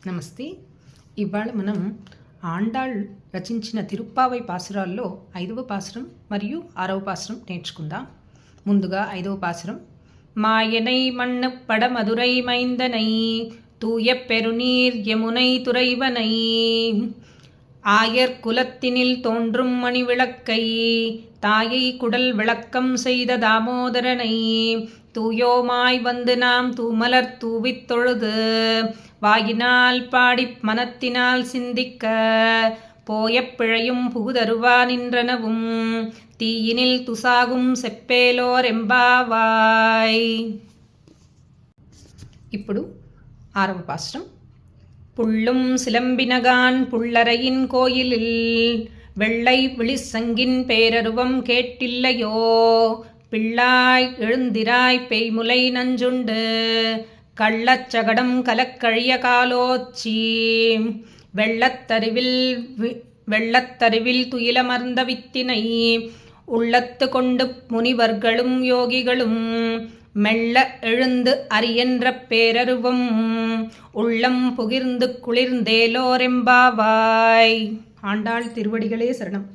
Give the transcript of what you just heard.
నమస్తే. ఇవాళ మనం ఆండాళ్ రచించిన తిరుప్పావై పాసురాల్లో 5వ పాసురం మరియు 6వ పాసురం నేర్చుకుందాం. ముందుగా 5వ పాసురం. மாயனை மண்ணு படமதுரை மைந்தனை தூய பெருநீர் யமுனை துறைவனை ஆயர் குலத்தினில் தோன்றும் மணி விளக்கை தாயை குடல் விளக்கம் செய்த தாமோதரனை தூயோமாய் வந்து நாம் தூமலர் தூவித் தொழுது வாயினால் பாடி மனத்தினால் சிந்திக்க போய பிழையும் புகுதருவா நின்றனவும் தீயினில் துசாகும் செப்பேலோர் எம்பாவாய். ఇప్పుడు 6వ పాసురం. புள்ளும் சிலம்பினகான் புள்ளரையின் கோயிலில் வெள்ளை விழிசங்கின் பேரருவம் கேட்டில்லையோ பிள்ளாய் எழுந்திராய் பெய்முலை நஞ்சுண்டு கள்ளச்சகடம் கலக்கழிய காலோச்சி வெள்ளத்தருவில் துயிலமர்ந்த வித்தினை உள்ளத்து கொண்டு முனிவர்களும் யோகிகளும் மெல்ல எழுந்து அரியன்ற பேரருவம் உள்ளம் புகிர்ந்து குளிர்ந்தேலோரெம்பாவாய். ஆண்டாள் திருவடிகளே சரணம்.